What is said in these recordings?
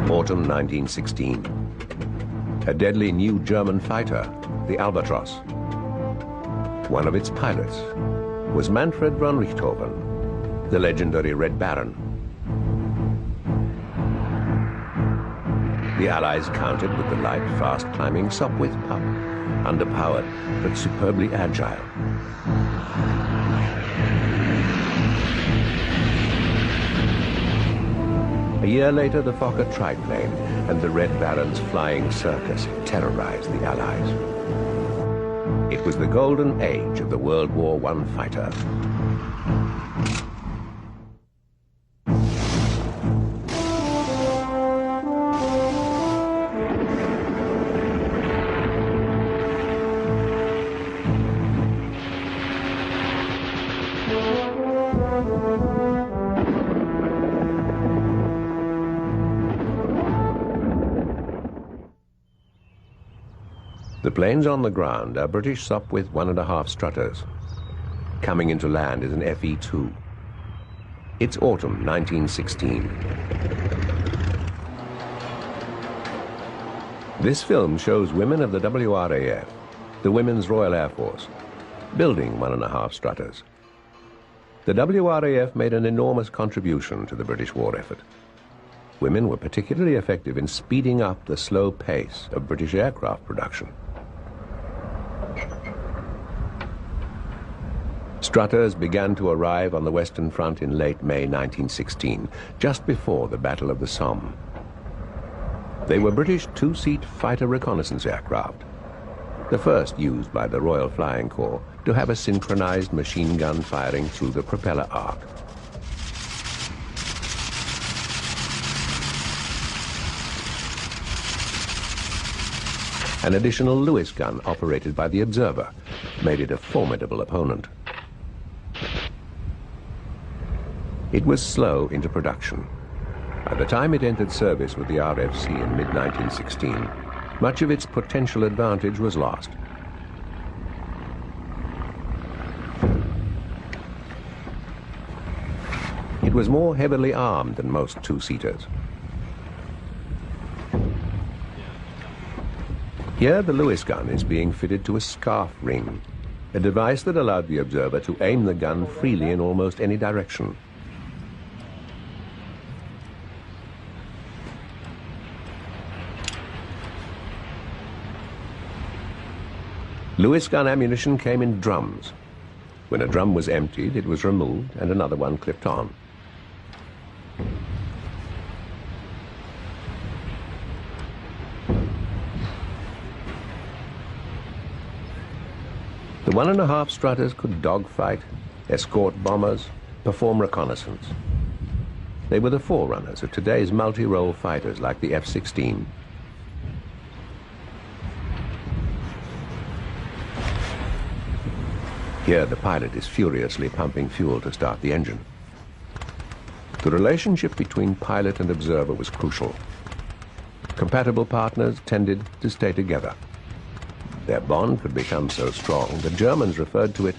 Autumn 1916. A deadly new German fighter, the Albatros. One of its pilots was Manfred von Richthofen, the legendary Red Baron. The Allies countered with the light, fast-climbing Sopwith Pup, underpowered but superbly agile. A year later, the Fokker triplane and the Red Baron's flying circus terrorized the Allies. It was the golden age of the World War I fighter. The planes on the ground are British Sopwith 1.5 strutters. Coming into land is an FE-2. It's autumn 1916. This film shows women of the WRAF, the Women's Royal Air Force, building 1.5 strutters. The WRAF made an enormous contribution to the British war effort. Women were particularly effective in speeding up the slow pace of British aircraft production. Strutters began to arrive on the Western Front in late May 1916, just before the Battle of the Somme. They were British two-seat fighter reconnaissance aircraft, the first used by the Royal Flying Corps to have a synchronized machine gun firing through the propeller arc. An additional Lewis gun operated by the Observer made it a formidable opponent. It was slow into production. By the time it entered service with the RFC in mid-1916, much of its potential advantage was lost. It was more heavily armed than most two-seaters. Here, the Lewis gun is being fitted to a scarf ring, a device that allowed the Observer to aim the gun freely in almost any direction. Lewis gun ammunition came in drums. When a drum was emptied, it was removed and another one clipped on. The 1.5 strutters could dogfight, escort bombers, perform reconnaissance. They were the forerunners of today's multi-role fighters like the F-16. Here, the pilot is furiously pumping fuel to start the engine. The relationship between pilot and observer was crucial. Compatible partners tended to stay together. Their bond could become so strong that Germans referred to it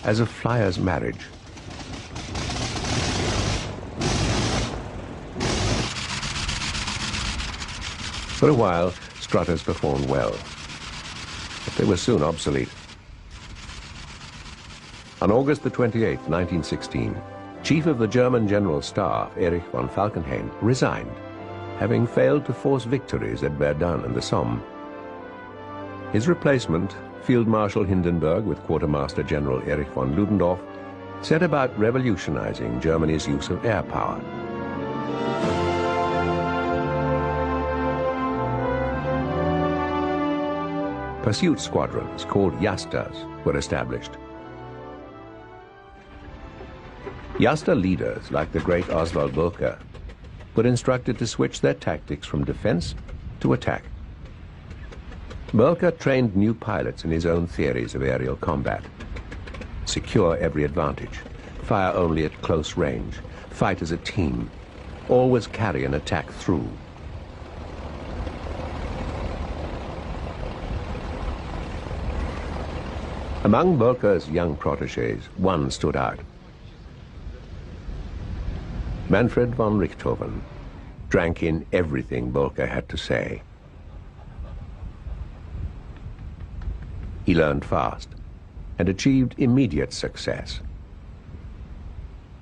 as a flyer's marriage. For a while, strutters performed well, but they were soon obsolete. On August the 28th, 1916, Chief of the German General Staff, Erich von Falkenhayn, resigned, having failed to force victories at Verdun and the Somme. His replacement, Field Marshal Hindenburg with Quartermaster General Erich von Ludendorff, set about revolutionizing Germany's use of air power. Pursuit squadrons, called Jastas, were established. Jasta leaders, like the great Oswald Boelcke, were instructed to switch their tactics from defense to attack. Boelcke trained new pilots in his own theories of aerial combat. Secure every advantage, fire only at close range, fight as a team, always carry an attack through. Among Boelcke's young protégés, one stood out. Manfred von Richthofen, drank in everything Boelcke had to say. He learned fast and achieved immediate success.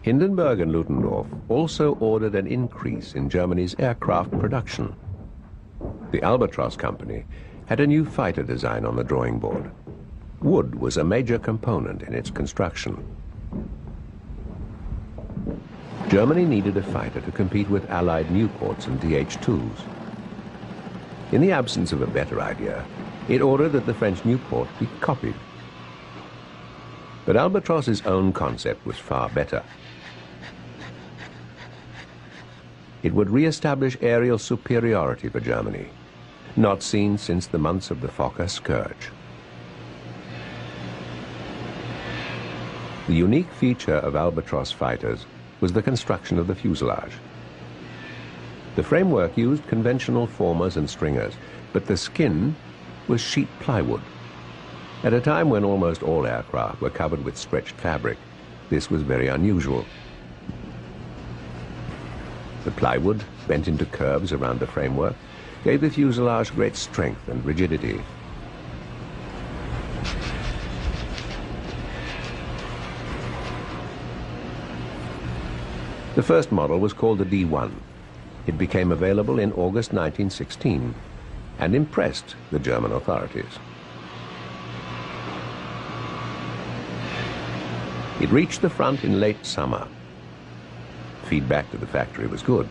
Hindenburg and Ludendorff also ordered an increase in Germany's aircraft production. The Albatross Company had a new fighter design on the drawing board. Wood was a major component in its construction. Germany needed a fighter to compete with Allied Nieuports and DH-2s. In the absence of a better idea, it ordered that the French Nieuport be copied. But Albatross's own concept was far better. It would re-establish aerial superiority for Germany, not seen since the months of the Fokker scourge. The unique feature of Albatross fighters was the construction of the fuselage. The framework used conventional formers and stringers, but the skin was sheet plywood. At a time when almost all aircraft were covered with stretched fabric, this was very unusual. The plywood, bent into curves around the framework, gave the fuselage great strength and rigidity. The first model was called the D1. It became available in August 1916 and impressed the German authorities. It reached the front in late summer. Feedback to the factory was good.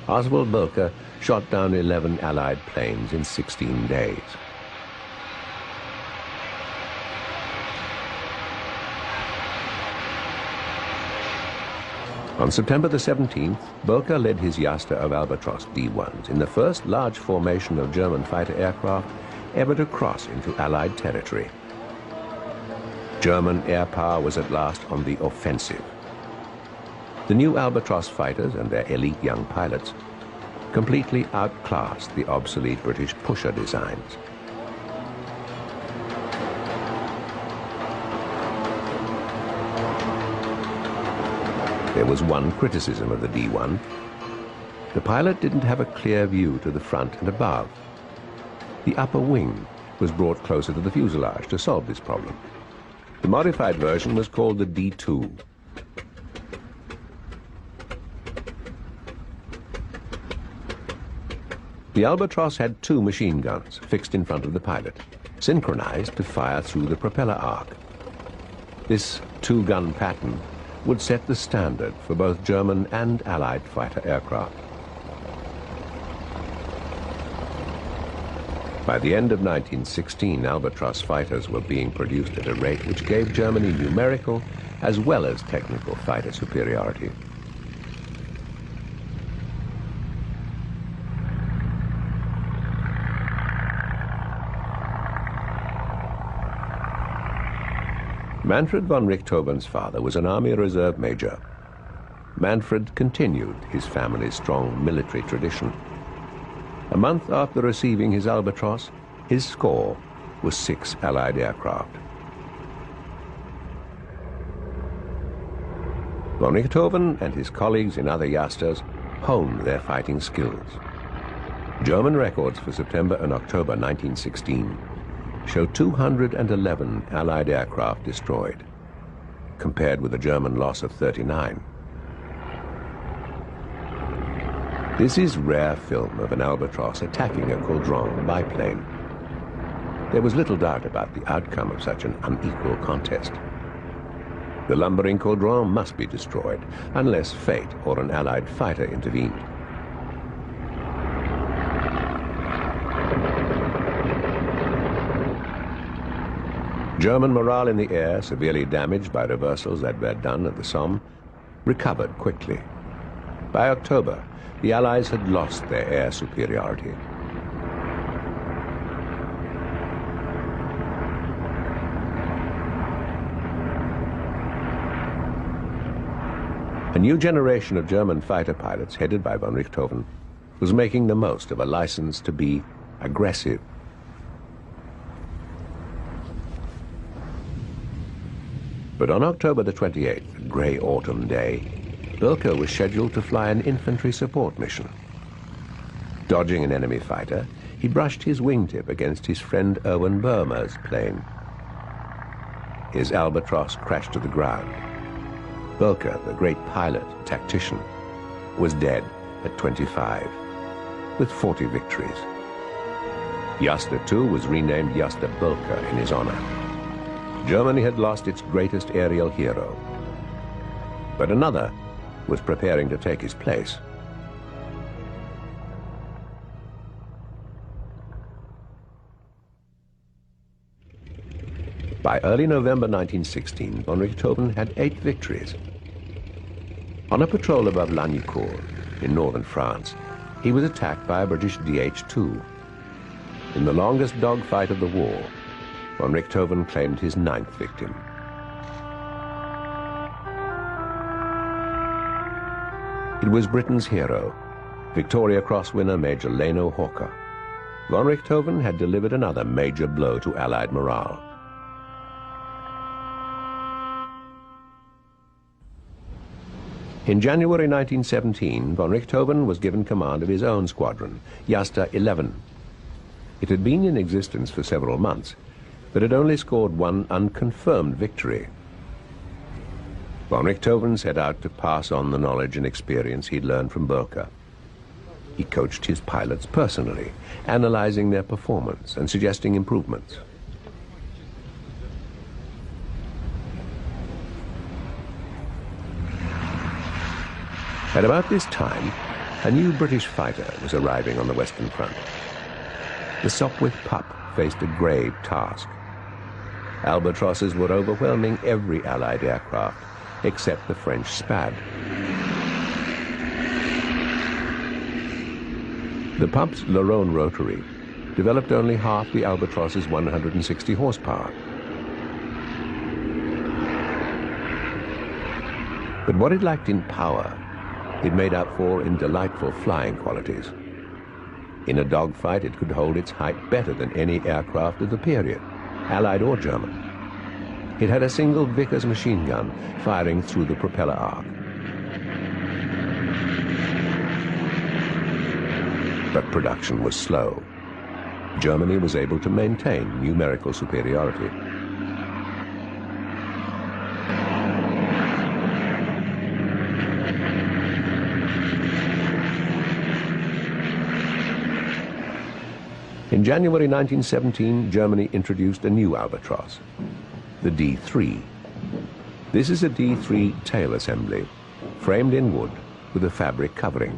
Oswald Boelcke shot down 11 Allied planes in 16 days. On September the 17th, Boelcke led his Jasta of Albatross D1s in the first large formation of German fighter aircraft ever to cross into Allied territory. German air power was at last on the offensive. The new Albatross fighters and their elite young pilots completely outclassed the obsolete British pusher designs. There was one criticism of the D1. The pilot didn't have a clear view to the front and above. The upper wing was brought closer to the fuselage to solve this problem. The modified version was called the D2. The Albatross had 2 machine guns fixed in front of the pilot, synchronized to fire through the propeller arc. This 2-gun pattern would set the standard for both German and Allied fighter aircraft. By the end of 1916, Albatross fighters were being produced at a rate which gave Germany numerical as well as technical fighter superiority. Manfred von Richthofen's father was an Army Reserve major. Manfred continued his family's strong military tradition. A month after receiving his Albatross, his score was 6 Allied aircraft. Von Richthofen and his colleagues in other Jastas honed their fighting skills. German records for September and October 1916 show 211 Allied aircraft destroyed, compared with a German loss of 39. This is rare film of an Albatross attacking a Caudron biplane. There was little doubt about the outcome of such an unequal contest. The lumbering Caudron must be destroyed, unless fate or an Allied fighter intervened. German morale in the air, severely damaged by reversals at Verdun and the Somme, recovered quickly. By October, the Allies had lost their air superiority. A new generation of German fighter pilots, headed by von Richthofen, was making the most of a license to be aggressive. But on October the 28th, a grey autumn day, Boelcke was scheduled to fly an infantry support mission. Dodging an enemy fighter, he brushed his wingtip against his friend Erwin Burmer's plane. His Albatross crashed to the ground. Boelcke, the great pilot and tactician, was dead at 25, with 40 victories. Jasta too was renamed Jasta Boelcke in his honor. Germany had lost its greatest aerial hero, but another was preparing to take his place. By early November 1916, von Richthofen had 8 victories. On a patrol above Lagnicourt, in northern France, he was attacked by a British DH-2. In the longest dogfight of the war, von Richthofen claimed his 9th victim. It was Britain's hero, Victoria Cross winner Major Leno Hawker. Von Richthofen had delivered another major blow to Allied morale. In January 1917, von Richthofen was given command of his own squadron, Jasta 11. It had been in existence for several months, but had only scored one unconfirmed victory. Von Richthofen set out to pass on the knowledge and experience he'd learned from Boelcke. He coached his pilots personally, analyzing their performance and suggesting improvements. At about this time, a new British fighter was arriving on the Western Front. The Sopwith Pup faced a grave task. Albatrosses were overwhelming every Allied aircraft except the French Spad. The Pup's Larone rotary developed only half the Albatross's 160 horsepower. But what it lacked in power, it made up for in delightful flying qualities. In a dogfight, it could hold its height better than any aircraft of the period, Allied or German. It had a single Vickers machine gun firing through the propeller arc. But production was slow. Germany was able to maintain numerical superiority. In January 1917, Germany introduced a new Albatross, the D3. This is a D3 tail assembly, framed in wood with a fabric covering.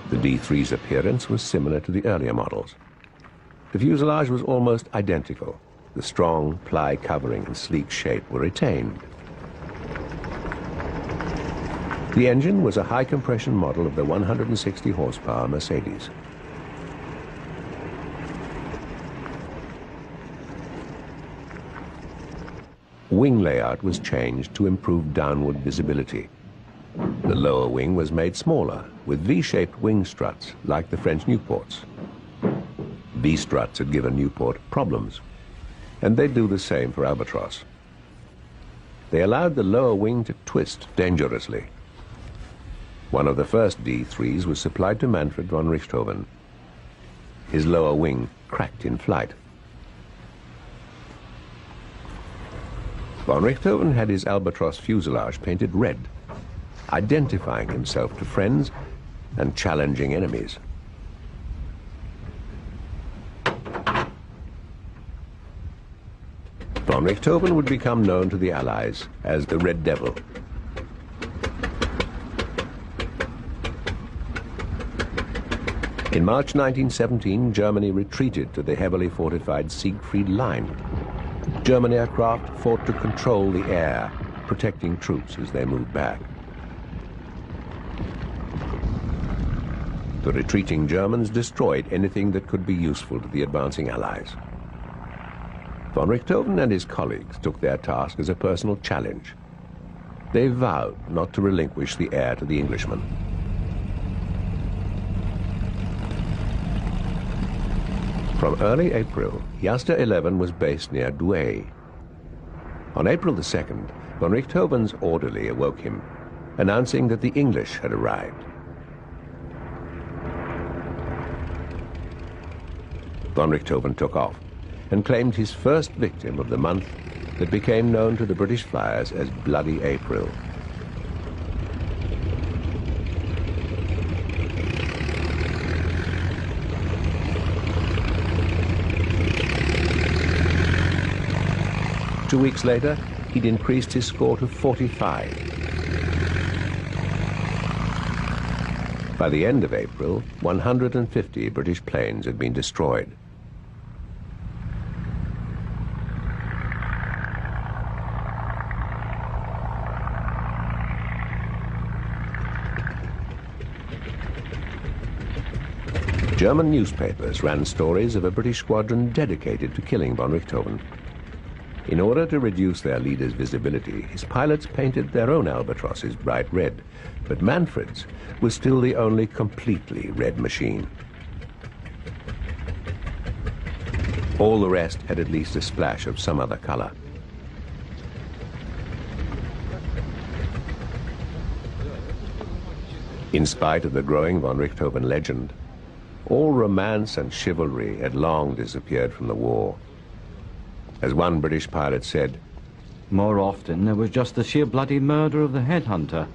The D3's appearance was similar to the earlier models. The fuselage was almost identical. The strong ply covering and sleek shape were retained. The engine was a high-compression model of the 160 horsepower Mercedes. Wing layout was changed to improve downward visibility. The lower wing was made smaller, with V-shaped wing struts like the French Nieuports. V-struts had given Nieuport problems, and they'd do the same for Albatross. They allowed the lower wing to twist dangerously. One of the first D3s was supplied to Manfred von Richthofen. His lower wing cracked in flight. Von Richthofen had his Albatross fuselage painted red, identifying himself to friends and challenging enemies. Von Richthofen would become known to the Allies as the Red Devil. In March 1917, Germany retreated to the heavily fortified Siegfried Line. German aircraft fought to control the air, protecting troops as they moved back. The retreating Germans destroyed anything that could be useful to the advancing Allies. Von Richthofen and his colleagues took their task as a personal challenge. They vowed not to relinquish the air to the Englishmen. From early April, Jasta 11 was based near Douai. On April the 2nd, von Richthofen's orderly awoke him, announcing that the English had arrived. Von Richthofen took off and claimed his first victim of the month that became known to the British flyers as Bloody April. Two weeks later, he'd increased his score to 45. By the end of April, 150 British planes had been destroyed. German newspapers ran stories of a British squadron dedicated to killing von Richthofen. In order to reduce their leader's visibility, his pilots painted their own albatrosses bright red, but Manfred's was still the only completely red machine. All the rest had at least a splash of some other color. In spite of the growing von Richthofen legend, all romance and chivalry had long disappeared from the war. As one British pilot said, "More often there was just the sheer bloody murder of the headhunter."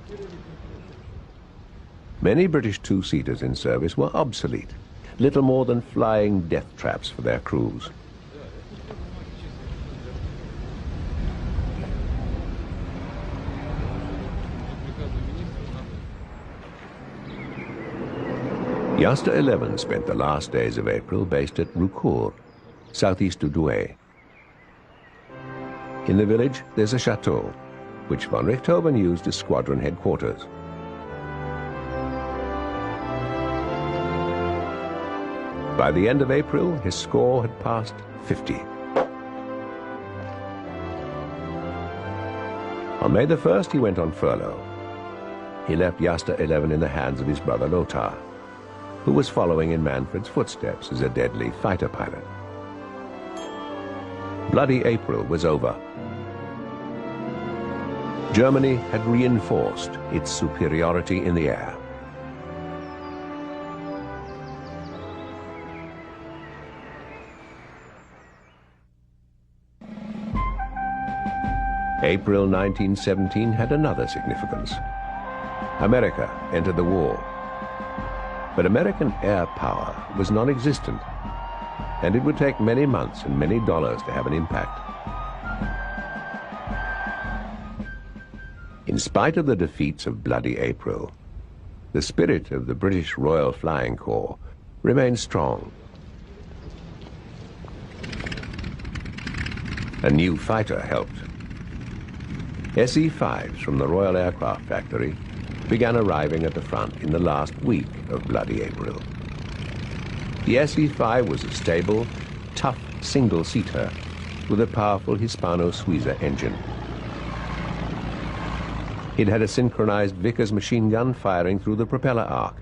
Many British two-seaters in service were obsolete, little more than flying death traps for their crews. Yasta 11 spent the last days of April based at Roucourt, southeast of Douai. In the village, there's a chateau, which von Richthofen used as squadron headquarters. By the end of April, his score had passed 50. On May the 1st, he went on furlough. He left Yasta 11 in the hands of his brother Lothar, who was following in Manfred's footsteps as a deadly fighter pilot. Bloody April was over. Germany had reinforced its superiority in the air. April 1917 had another significance. America entered the war. But American air power was non-existent, and it would take many months and many dollars to have an impact. In spite of the defeats of Bloody April, the spirit of the British Royal Flying Corps remained strong. A new fighter helped. SE-5s from the Royal Aircraft Factory began arriving at the front in the last week of Bloody April. The SE-5 was a stable, tough single-seater with a powerful Hispano-Suiza engine. It had a synchronized Vickers machine gun firing through the propeller arc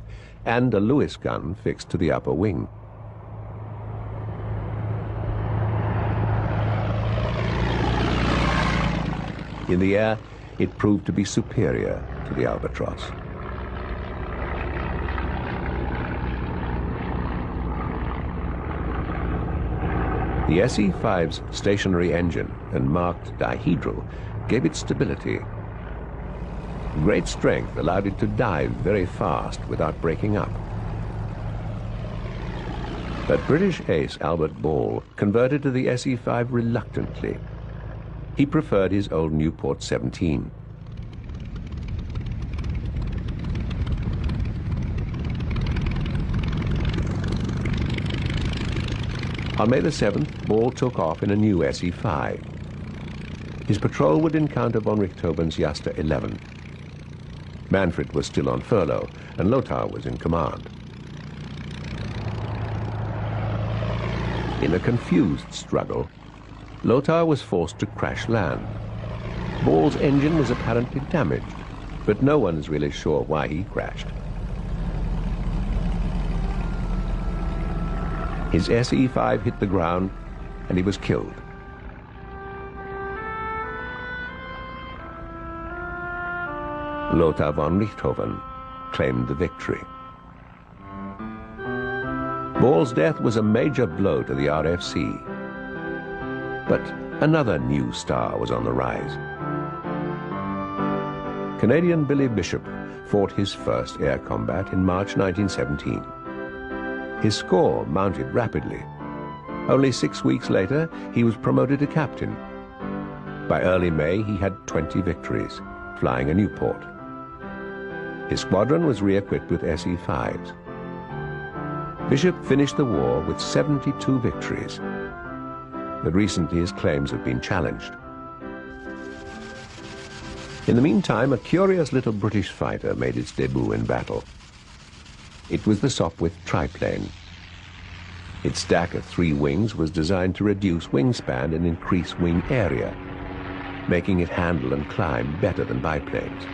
and a Lewis gun fixed to the upper wing. In the air, it proved to be superior to the Albatross. The SE-5's stationary engine and marked dihedral gave it stability. Great strength allowed it to dive very fast without breaking up. But British ace Albert Ball converted to the SE-5 reluctantly. He preferred his old Newport 17. On May the 7th, Ball took off in a new SE-5. His patrol would encounter von Richthofen's Yasta 11. Manfred was still on furlough, and Lothar was in command. In a confused struggle, Lothar was forced to crash land. Ball's engine was apparently damaged, but no one's really sure why he crashed. His SE-5 hit the ground, and he was killed. Lothar von Richthofen claimed the victory. Ball's death was a major blow to the RFC. But another new star was on the rise. Canadian Billy Bishop fought his first air combat in March 1917. His score mounted rapidly. Only 6 weeks later, he was promoted to captain. By early May, he had 20 victories, flying a Nieuport. His squadron was re-equipped with SE-5s. Bishop finished the war with 72 victories, but recently his claims have been challenged. In the meantime, a curious little British fighter made its debut in battle. It was the Sopwith triplane. Its stack of 3 wings was designed to reduce wingspan and increase wing area, making it handle and climb better than biplanes.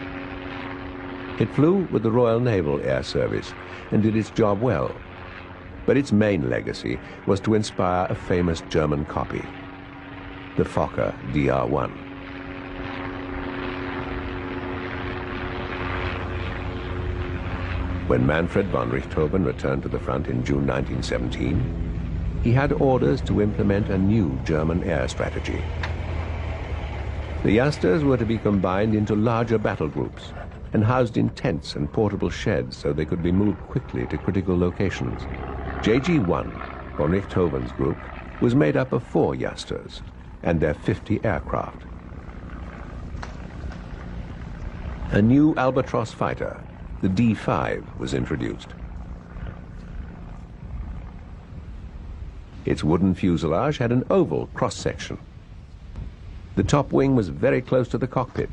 It flew with the Royal Naval Air Service and did its job well, but its main legacy was to inspire a famous German copy, the Fokker DR-1. When Manfred von Richthofen returned to the front in June 1917, he had orders to implement a new German air strategy. The Yasters were to be combined into larger battle groups and housed in tents and portable sheds so they could be moved quickly to critical locations. JG-1, von Richthofen's group, was made up of 4 Yasters and their 50 aircraft. A new Albatros fighter, the D-5, was introduced. Its wooden fuselage had an oval cross-section. The top wing was very close to the cockpit.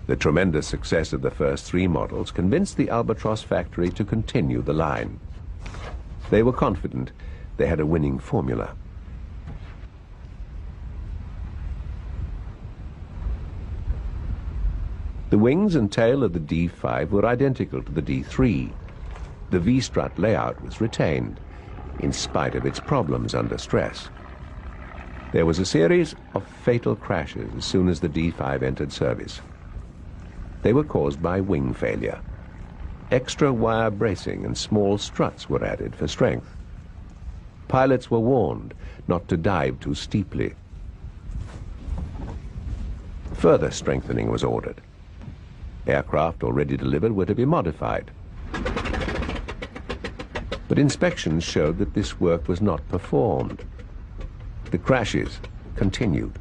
The tremendous success of the first 3 models convinced the Albatros factory to continue the line. They were confident they had a winning formula. The wings and tail of the D-5 were identical to the D-3. The V-strut layout was retained, in spite of its problems under stress. There was a series of fatal crashes as soon as the D-5 entered service. They were caused by wing failure. Extra wire bracing and small struts were added for strength. Pilots were warned not to dive too steeply. Further strengthening was ordered. Aircraft already delivered were to be modified. But inspections showed that this work was not performed. The crashes continued.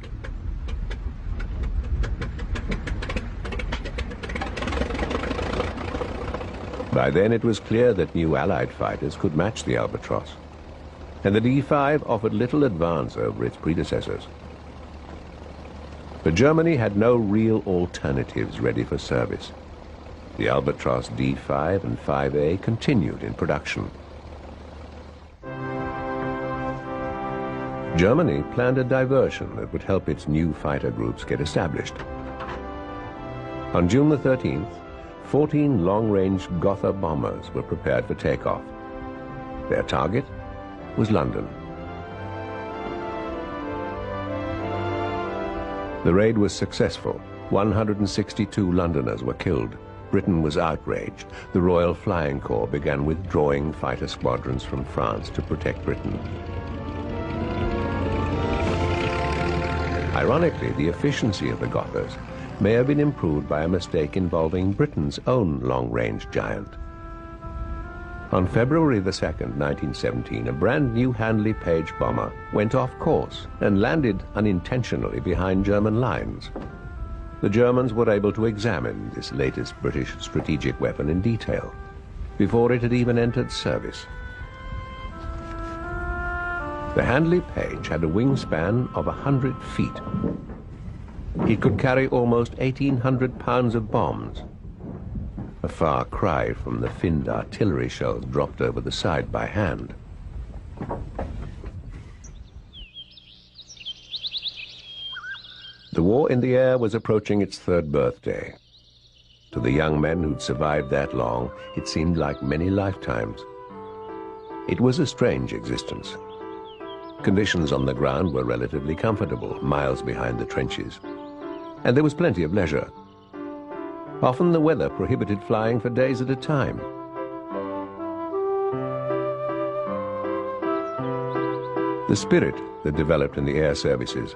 By then it was clear that new Allied fighters could match the Albatros, and the D-5 offered little advance over its predecessors. But Germany had no real alternatives ready for service. The Albatros D-5 and 5A continued in production. Germany planned a diversion that would help its new fighter groups get established. On June the 13th, 14 long-range Gotha bombers were prepared for takeoff. Their target was London. The raid was successful. 162 Londoners were killed. Britain was outraged. The Royal Flying Corps began withdrawing fighter squadrons from France to protect Britain. Ironically, the efficiency of the Gothas may have been improved by a mistake involving Britain's own long-range giant. On February the 2nd, 1917, a brand new Handley Page bomber went off course and landed unintentionally behind German lines. The Germans were able to examine this latest British strategic weapon in detail before it had even entered service. The Handley Page had a wingspan of 100 feet. It could carry almost 1,800 pounds of bombs, a far cry from the finned artillery shells dropped over the side by hand. The war in the air was approaching its 3rd birthday. To the young men who'd survived that long, it seemed like many lifetimes. It was a strange existence. Conditions on the ground were relatively comfortable, miles behind the trenches. And there was plenty of leisure. Often the weather prohibited flying for days at a time. The spirit that developed in the air services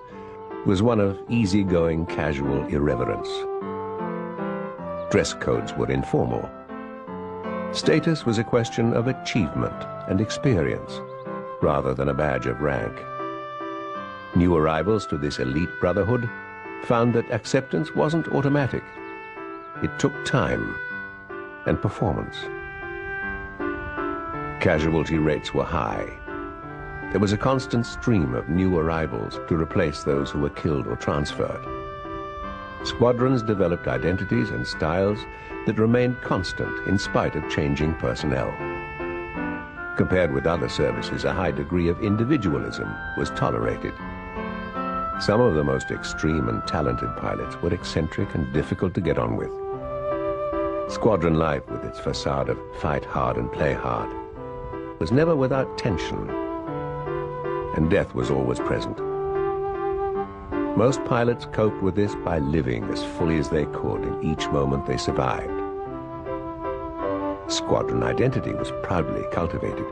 was one of easygoing, casual irreverence. Dress codes were informal. Status was a question of achievement and experience, rather than a badge of rank. New arrivals to this elite brotherhood found that acceptance wasn't automatic. It took time and performance. Casualty rates were high. There was a constant stream of new arrivals to replace those who were killed or transferred. Squadrons developed identities and styles that remained constant in spite of changing personnel. Compared with other services, a high degree of individualism was tolerated. Some of the most extreme and talented pilots were eccentric and difficult to get on with. Squadron life, with its facade of fight hard and play hard, was never without tension, and death was always present. Most pilots coped with this by living as fully as they could in each moment they survived. Squadron identity was proudly cultivated.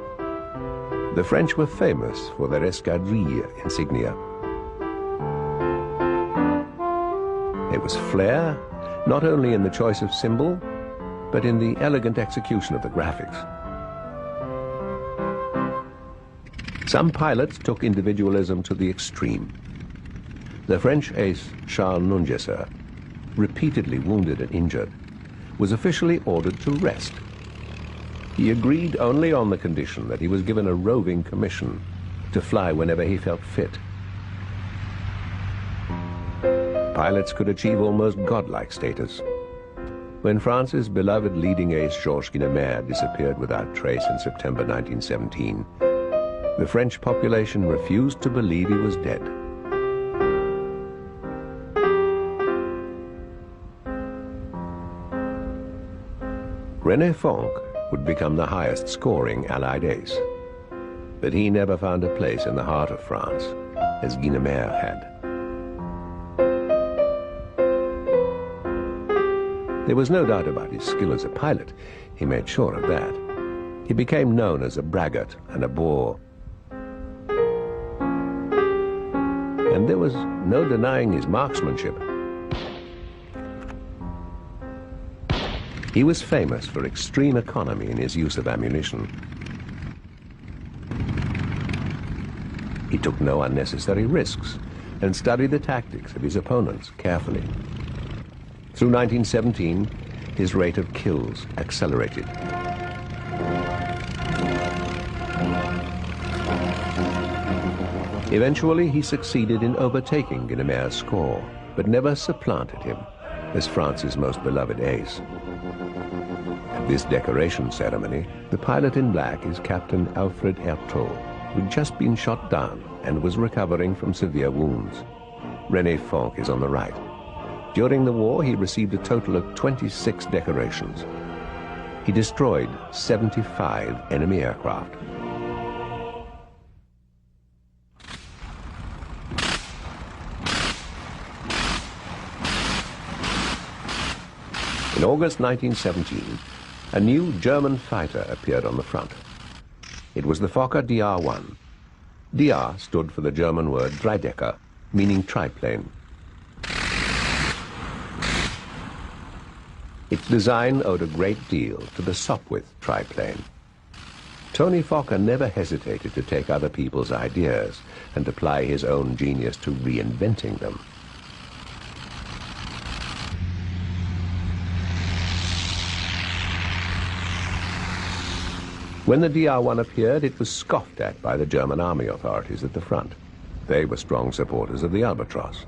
The French were famous for their escadrille insignia. There was flair, not only in the choice of symbol, but in the elegant execution of the graphics. Some pilots took individualism to the extreme. The French ace Charles Nungesser, repeatedly wounded and injured, was officially ordered to rest. He agreed only on the condition that he was given a roving commission to fly whenever he felt fit. Pilots could achieve almost godlike status. When France's beloved leading ace Georges Guynemer disappeared without trace in September 1917, the French population refused to believe he was dead. René Fonck would become the highest-scoring Allied ace, but he never found a place in the heart of France, as Guynemer had. There was no doubt about his skill as a pilot. He made sure of that. He became known as a braggart and a bore. And there was no denying his marksmanship. He was famous for extreme economy in his use of ammunition. He took no unnecessary risks and studied the tactics of his opponents carefully. Through 1917, his rate of kills accelerated. Eventually, he succeeded in overtaking Guynemer's score, but never supplanted him as France's most beloved ace. At this decoration ceremony, the pilot in black is Captain Alfred Hertot, who'd just been shot down and was recovering from severe wounds. René Fonck is on the right. During the war, he received a total of 26 decorations. He destroyed 75 enemy aircraft. In August 1917, a new German fighter appeared on the front. It was the Fokker DR-1. DR stood for the German word Dreidecker, meaning triplane. Its design owed a great deal to the Sopwith triplane. Tony Fokker never hesitated to take other people's ideas and apply his own genius to reinventing them. When the DR-1 appeared, it was scoffed at by the German army authorities at the front. They were strong supporters of the Albatros.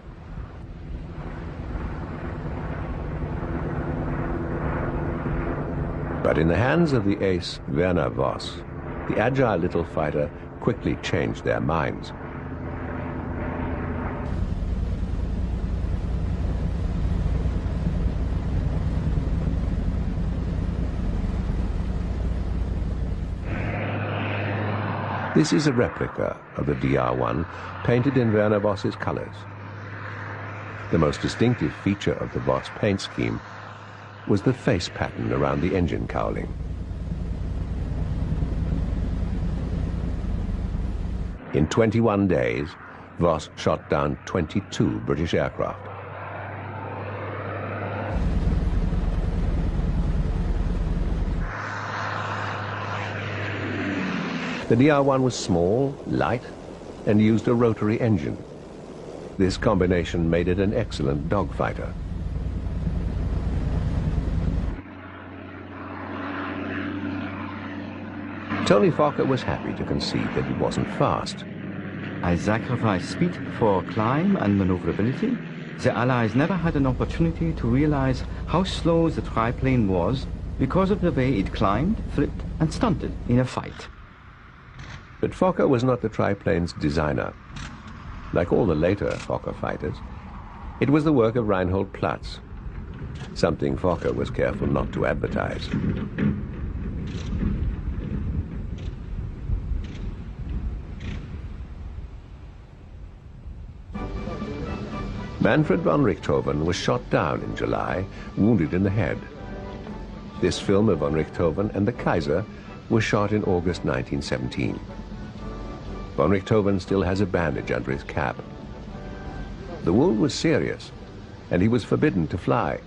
But in the hands of the ace Werner Voss, the agile little fighter quickly changed their minds. This is a replica of the DR-1 painted in Werner Voss's colors. The most distinctive feature of the Voss paint scheme was the face pattern around the engine cowling. In 21 days, Voss shot down 22 British aircraft. The DR-1 was small, light, and used a rotary engine. This combination made it an excellent dogfighter. Tony Fokker was happy to concede that it wasn't fast. I sacrificed speed for climb and maneuverability. The Allies never had an opportunity to realize how slow the triplane was because of the way it climbed, flipped, and stunted in a fight. But Fokker was not the triplane's designer. Like all the later Fokker fighters, it was the work of Reinhold Platz, something Fokker was careful not to advertise. Manfred von Richthofen was shot down in July, wounded in the head. This film of von Richthofen and the Kaiser was shot in August 1917. Von Richthofen still has a bandage under his cap. The wound was serious, and he was forbidden to fly.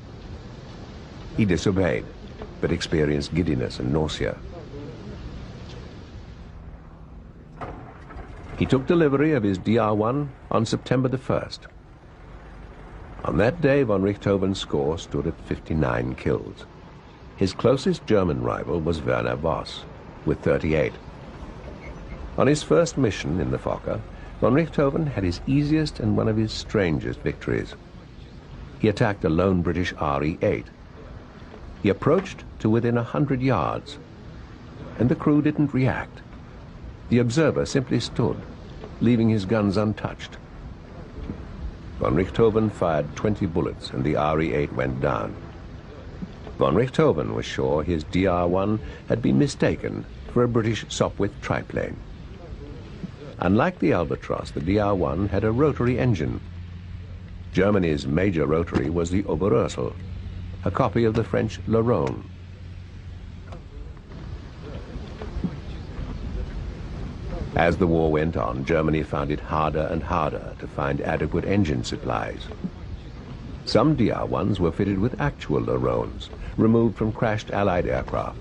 He disobeyed, but experienced giddiness and nausea. He took delivery of his DR-1 on September the 1st. On that day, von Richthofen's score stood at 59 kills. His closest German rival was Werner Voss, with 38. On his first mission in the Fokker, von Richthofen had his easiest and one of his strangest victories. He attacked a lone British RE-8. He approached to within 100 yards, and the crew didn't react. The observer simply stood, leaving his guns untouched. Von Richthofen fired 20 bullets, and the RE-8 went down. Von Richthofen was sure his DR-1 had been mistaken for a British Sopwith triplane. Unlike the Albatros, the DR-1 had a rotary engine. Germany's major rotary was the Overhaul, a copy of the French Le Rhône. As the war went on, Germany found it harder and harder to find adequate engine supplies. Some DR-1s were fitted with actual Le Rhônes, removed from crashed Allied aircraft.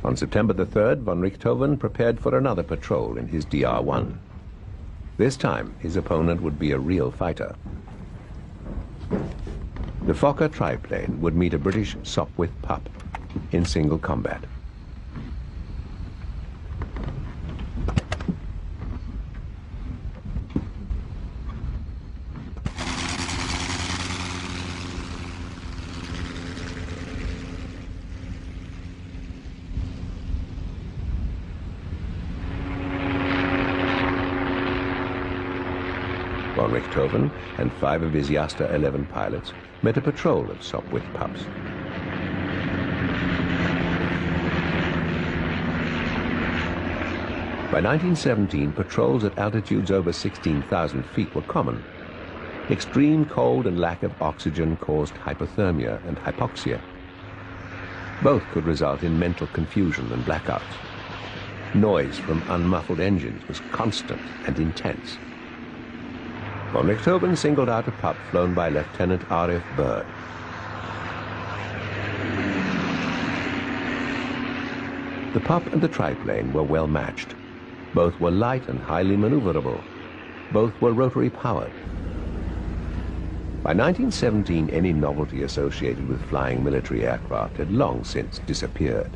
On September the 3rd, von Richthofen prepared for another patrol in his DR-1. This time, his opponent would be a real fighter. The Fokker triplane would meet a British Sopwith pup in single combat. Von Richthofen and 5 of his Jasta 11 pilots met a patrol of Sopwith pups. By 1917, patrols at altitudes over 16,000 feet were common. Extreme cold and lack of oxygen caused hypothermia and hypoxia. Both could result in mental confusion and blackouts. Noise from unmuffled engines was constant and intense. Von Richthofen singled out a pup flown by Lieutenant R.F. Bird. The pup and the triplane were well matched. Both were light and highly maneuverable. Both were rotary powered. By 1917, any novelty associated with flying military aircraft had long since disappeared.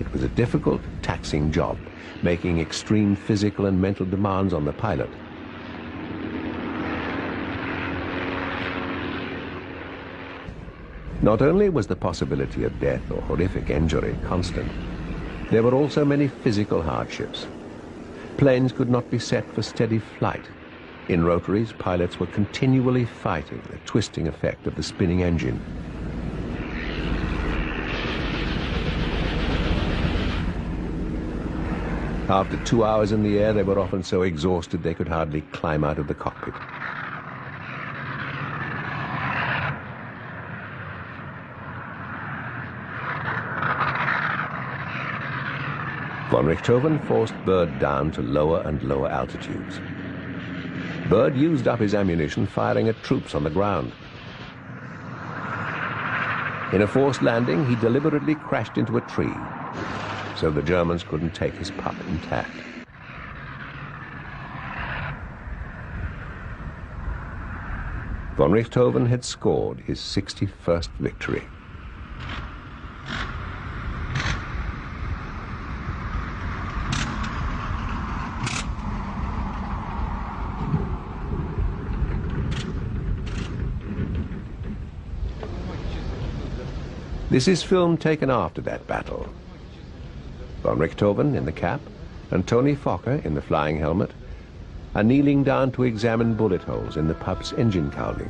It was a difficult, taxing job, making extreme physical and mental demands on the pilot. Not only was the possibility of death or horrific injury constant, there were also many physical hardships. Planes could not be set for steady flight. In rotaries, pilots were continually fighting the twisting effect of the spinning engine. After 2 hours in the air, they were often so exhausted they could hardly climb out of the cockpit. Von Richthofen forced Byrd down to lower and lower altitudes. Byrd used up his ammunition firing at troops on the ground. In a forced landing, he deliberately crashed into a tree, so the Germans couldn't take his pup intact. Von Richthofen had scored his 61st victory. This is film taken after that battle. Von Richthofen in the cap and Tony Fokker in the flying helmet are kneeling down to examine bullet holes in the pup's engine cowling.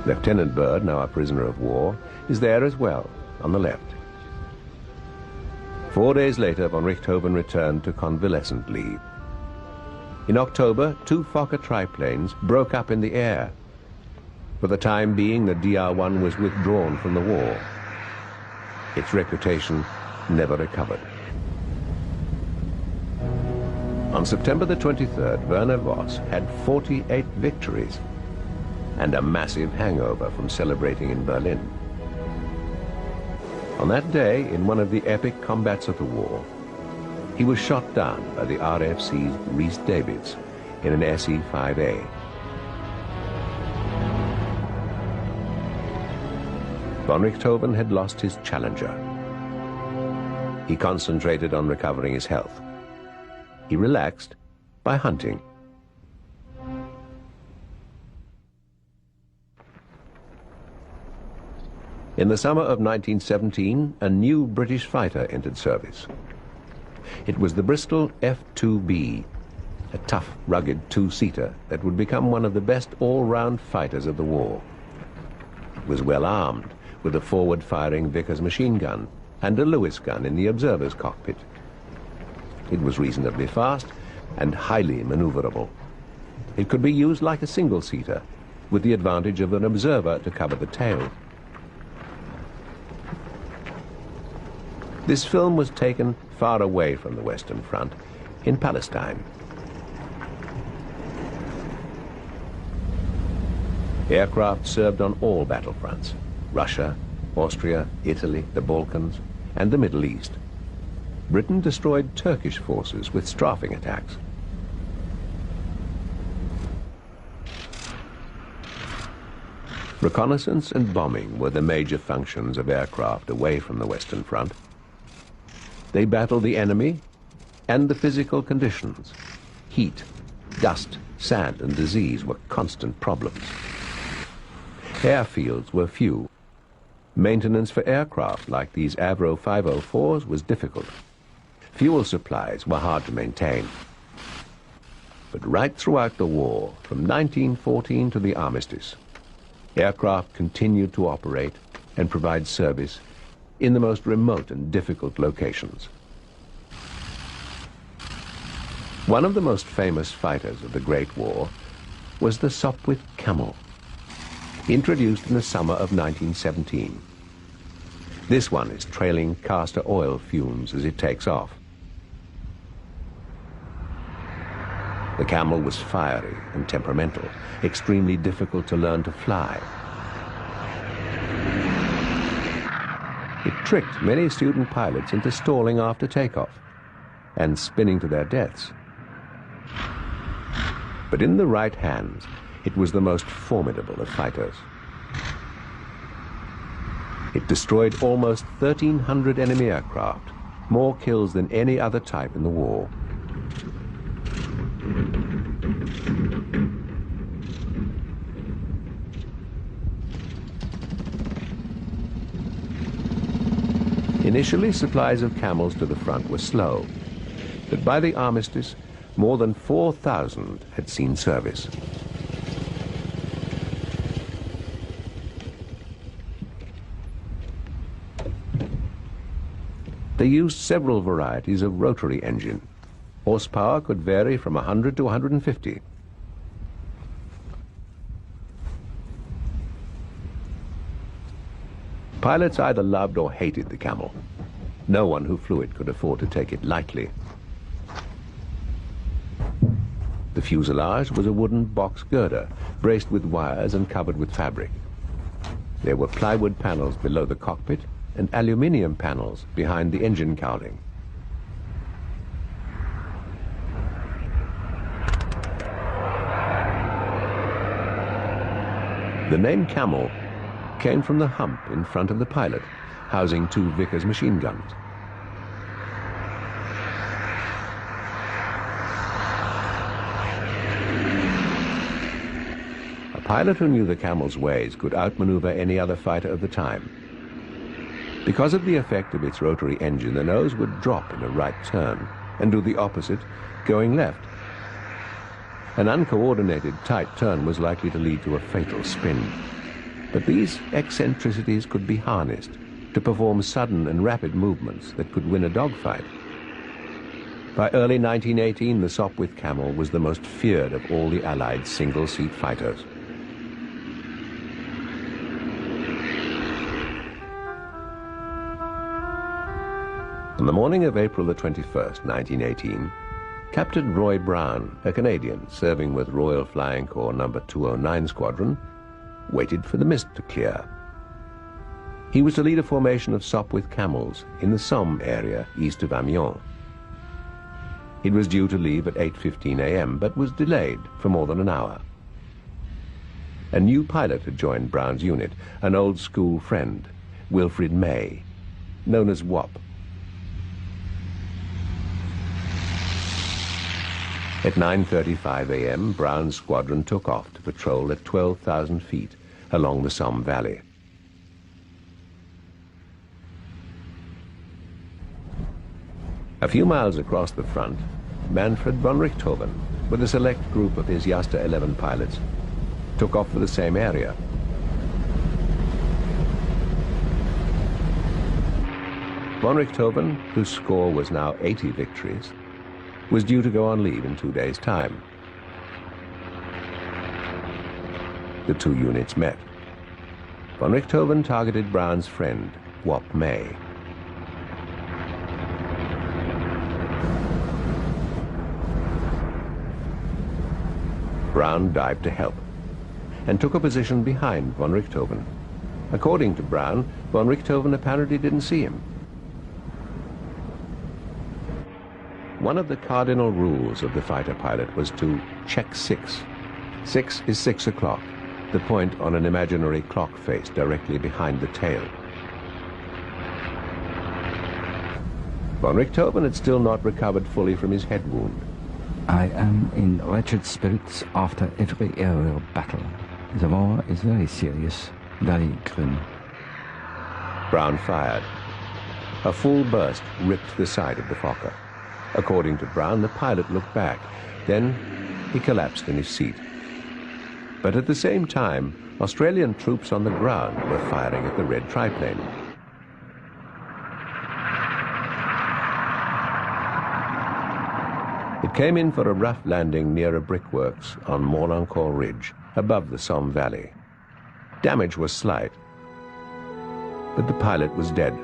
Lieutenant Byrd, now a prisoner of war, is there as well, on the left. 4 days later, von Richthofen returned to convalescent leave. In October, 2 Fokker triplanes broke up in the air. For the time being, the DR-1 was withdrawn from the war. Its reputation never recovered. On September the 23rd, Werner Voss had 48 victories and a massive hangover from celebrating in Berlin. On that day, in one of the epic combats of the war, he was shot down by the RFC's Rhys Davids in an SE-5A. Von Richthofen had lost his Challenger. He concentrated on recovering his health. He relaxed by hunting. In the summer of 1917, a new British fighter entered service. It was the Bristol F-2B, a tough, rugged two-seater that would become one of the best all-round fighters of the war. It was well armed, with a forward-firing Vickers machine gun and a Lewis gun in the observer's cockpit. It was reasonably fast and highly maneuverable. It could be used like a single-seater, with the advantage of an observer to cover the tail. This film was taken far away from the Western Front, in Palestine. Aircraft served on all battlefronts: Russia, Austria, Italy, the Balkans, and the Middle East. Britain destroyed Turkish forces with strafing attacks. Reconnaissance and bombing were the major functions of aircraft away from the Western Front. They battled the enemy and the physical conditions. Heat, dust, sand, and disease were constant problems. Airfields were few. Maintenance for aircraft like these Avro 504s was difficult. Fuel supplies were hard to maintain. But right throughout the war, from 1914 to the armistice, aircraft continued to operate and provide service in the most remote and difficult locations. One of the most famous fighters of the Great War was the Sopwith Camel, introduced in the summer of 1917. This one is trailing castor oil fumes as it takes off. The Camel was fiery and temperamental, extremely difficult to learn to fly. It tricked many student pilots into stalling after takeoff and spinning to their deaths. But in the right hands, it was the most formidable of fighters. It destroyed almost 1,300 enemy aircraft, more kills than any other type in the war. Initially, supplies of camels to the front were slow, but by the armistice, more than 4,000 had seen service. They used several varieties of rotary engine. Horsepower could vary from 100 to 150. Pilots either loved or hated the Camel. No one who flew it could afford to take it lightly. The fuselage was a wooden box girder, braced with wires and covered with fabric. There were plywood panels below the cockpit and aluminium panels behind the engine cowling. The name Camel came from the hump in front of the pilot, housing 2 Vickers machine guns. A pilot who knew the Camel's ways could outmaneuver any other fighter of the time. Because of the effect of its rotary engine, the nose would drop in a right turn and do the opposite, going left. An uncoordinated tight turn was likely to lead to a fatal spin. But these eccentricities could be harnessed to perform sudden and rapid movements that could win a dogfight. By early 1918, the Sopwith Camel was the most feared of all the Allied single-seat fighters. On the morning of April the 21st, 1918, Captain Roy Brown, a Canadian serving with Royal Flying Corps No. 209 Squadron, waited for the mist to clear. He was to lead a formation of Sopwith Camels in the Somme area east of Amiens. It was due to leave at 8:15 a.m., but was delayed for more than an hour. A new pilot had joined Brown's unit, an old school friend, Wilfrid May, known as Wop. At 9:35 a.m., Brown's squadron took off to patrol at 12,000 feet along the Somme Valley. A few miles across the front, Manfred von Richthofen, with a select group of his Jasta 11 pilots, took off for the same area. Von Richthofen, whose score was now 80 victories, was due to go on leave in 2 days' time. The two units met. Von Richthofen targeted Brown's friend, Wop May. Brown dived to help and took a position behind von Richthofen. According to Brown, von Richthofen apparently didn't see him. One of the cardinal rules of the fighter pilot was to check 6. 6 is 6 o'clock, the point on an imaginary clock face directly behind the tail. Von Richthofen had still not recovered fully from his head wound. I am in wretched spirits after every aerial battle. The war is very serious, very grim. Brown fired. A full burst ripped the side of the Fokker. According to Brown, the pilot looked back. Then he collapsed in his seat. But at the same time, Australian troops on the ground were firing at the red triplane. It came in for a rough landing near a brickworks on Morlancourt Ridge, above the Somme Valley. Damage was slight, but the pilot was dead.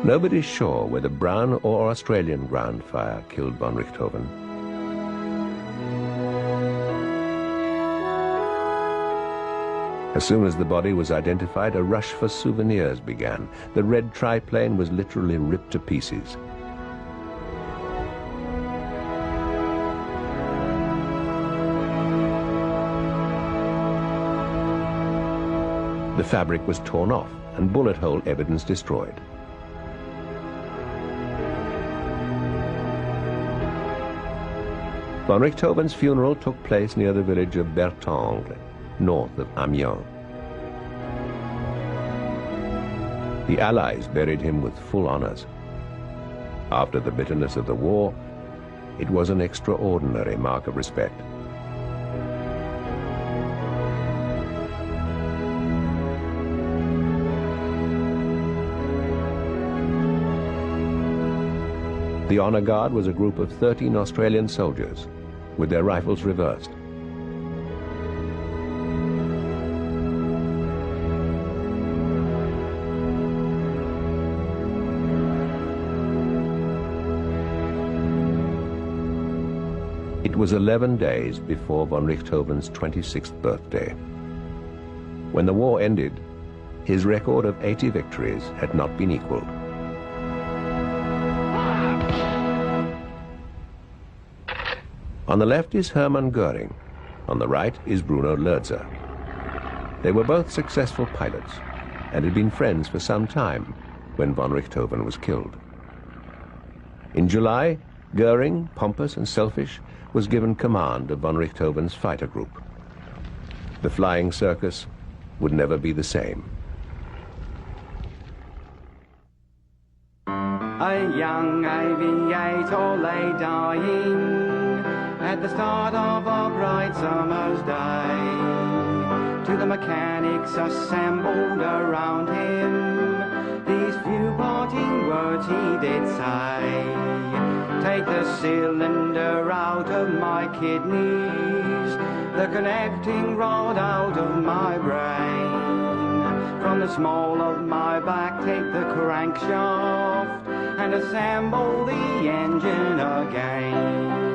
Nobody's sure whether Brown or Australian ground fire killed von Richthofen. As soon as the body was identified, a rush for souvenirs began. The red triplane was literally ripped to pieces. The fabric was torn off and bullet hole evidence destroyed. Von Richthofen's funeral took place near the village of Bertangle, north of Amiens. The Allies buried him with full honors. After the bitterness of the war, it was an extraordinary mark of respect. The honor guard was a group of 13 Australian soldiers with their rifles reversed. was 11 days before von Richthofen's 26th birthday. When the war ended, his record of 80 victories had not been equaled. On the left is Hermann Göring. On the right is Bruno Lörzer. They were both successful pilots and had been friends for some time when von Richthofen was killed. In July, Göring, pompous and selfish, was given command of von Richthofen's fighter group. The flying circus would never be the same. A young aviator lay dying at the start of a bright summer's day. To the mechanics assembled around him, these few parting words he did say. Take the cylinder out of my kidneys, the connecting rod out of my brain. From the small of my back take the crankshaft and assemble the engine again.